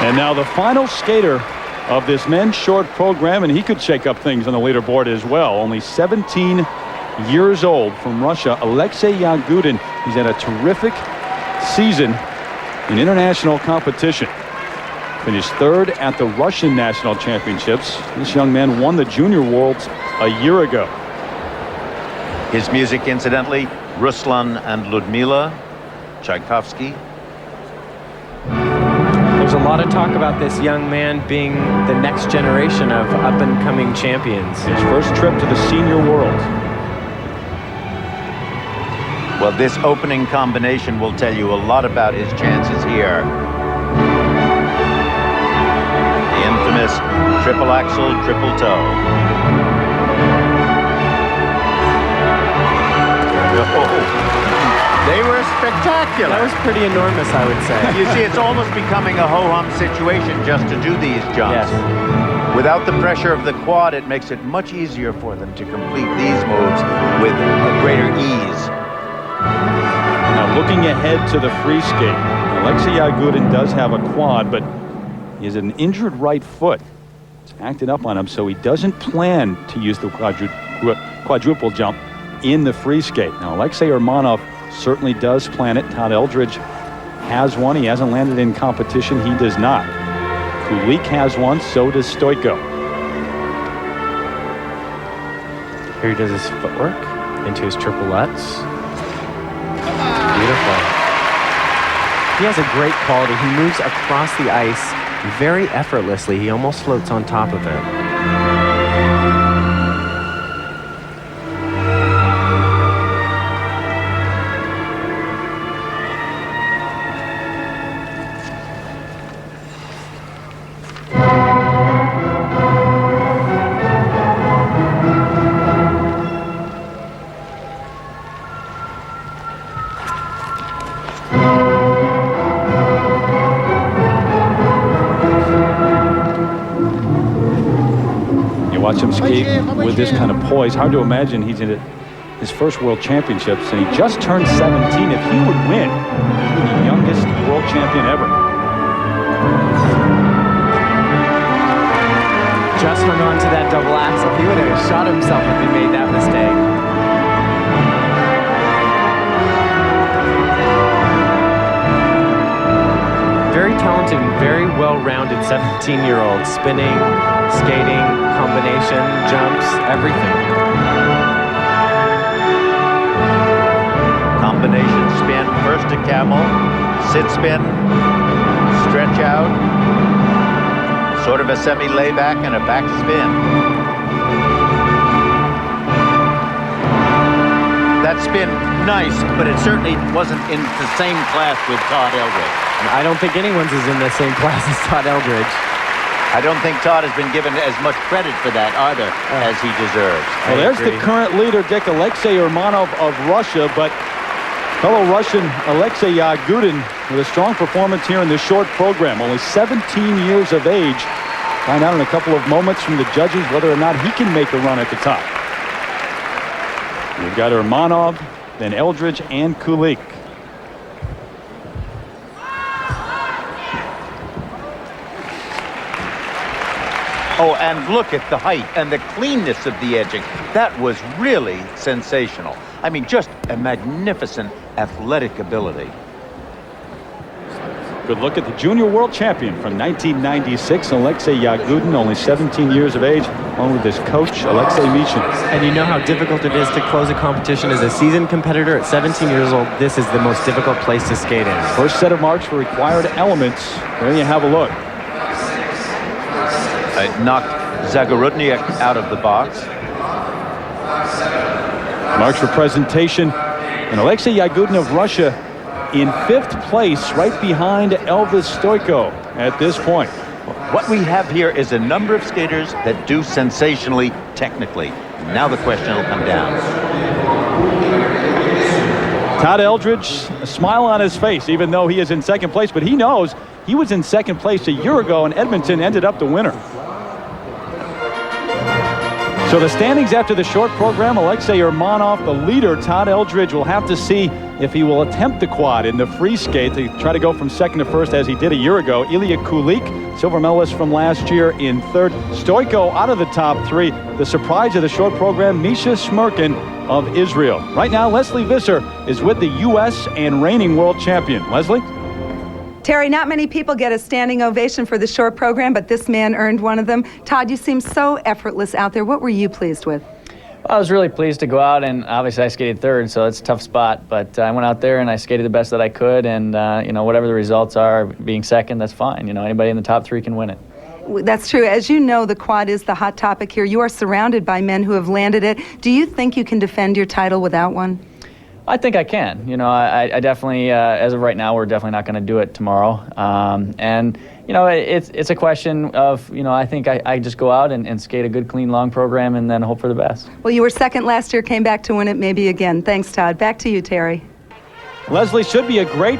And now the final skater of this men's short program, and he could shake up things on the leaderboard as well. Only 17 years old, from Russia, Aleksei Yagudin. He's had a terrific season in international competition. Finished third at the Russian National Championships. This young man won the Junior Worlds a year ago. His music, incidentally, Ruslan and Ludmila, Tchaikovsky. There's a lot of talk about this young man being the next generation of up-and-coming champions. His first trip to the Senior Worlds. Well, this opening combination will tell you a lot about his chances here. The infamous triple axel, triple toe. They were spectacular. That was pretty enormous, I would say. You see, it's almost becoming a ho-hum situation just to do these jumps. Yes. Without the pressure of the quad, it makes it much easier for them to complete these moves with a greater ease. Now looking ahead to the free skate, Aleksei Yagudin does have a quad, but he has an injured right foot. It's acted up on him, so he doesn't plan to use the quadruple jump in the free skate. Now Aleksei Urmanov certainly does plan it. Todd Eldridge has one. He hasn't landed in competition. He does not. Kulik has one. So does Stoiko. Here he does his footwork into his triplets. Beautiful. He has a great quality. He moves across the ice very effortlessly. He almost floats on top of it. Watch him skate with this kind of poise. Hard to imagine he's in his first World Championships, and he just turned 17. If he would win, he'd be the youngest world champion ever. Just hung on to that double axel. He would have shot himself if he made that mistake. Very talented and very well-rounded 17-year-old, spinning, skating, combination, jumps, everything. Combination spin, first a camel, sit spin, stretch out, sort of a semi-layback and a back spin. That spin, nice, but it certainly wasn't in the same class with Todd Eldridge. I don't think anyone's is in the same class as Todd Eldridge. I don't think Todd has been given as much credit for that either as he deserves. Well, there's the current leader, Dick, Aleksei Urmanov of Russia, but fellow Russian Aleksei Yagudin with a strong performance here in this short program. Only 17 years of age. Find out in a couple of moments from the judges whether or not he can make a run at the top. You've got Urmanov, then Eldridge and Kulik. Oh, and look at the height and the cleanness of the edging. That was really sensational. I mean, just a magnificent athletic ability. Good look at the Junior World Champion from 1996, Aleksei Yagudin, only 17 years of age, along with his coach, Alexei Mishin. And you know how difficult it is to close a competition as a seasoned competitor at 17 years old. This is the most difficult place to skate in. First set of marks for required elements. There you have a look. Knocked Zagorudniak out of the box. Marks for presentation. And Aleksei Yagudin of Russia in 5th place, right behind Elvis Stoiko at this point. What we have here is a number of skaters that do sensationally technically. Now the question will come down. Todd Eldridge, a smile on his face, even though he is in 2nd place, but he knows he was in 2nd place a year ago, and Edmonton ended up the winner. So the standings after the short program, Aleksei Yagudin, the leader, Todd Eldridge, will have to see if he will attempt the quad in the free skate to try to go from second to first as he did a year ago. Ilya Kulik, silver medalist from last year, in third. Stoiko out of the top three. The surprise of the short program, Misha Shmerkin of Israel. Right now, Leslie Visser is with the U.S. and reigning world champion. Leslie? Terry, not many people get a standing ovation for the short program, but this man earned one of them. Todd, you seem so effortless out there. What were you pleased with? I was really pleased to go out, and obviously I skated third, so it's a tough spot. But I went out there and I skated the best that I could, and whatever the results are, being second, that's fine. Anybody in the top three can win it. That's true. As you know, the quad is the hot topic here. You are surrounded by men who have landed it. Do you think you can defend your title without one? I think I can. I definitely, as of right now, we're definitely not going to do it tomorrow. It's a question of, I think I just go out and skate a good, clean, long program and then hope for the best. Well, you were second last year, came back to win it maybe again. Thanks, Todd. Back to you, Terry. Leslie, should be a great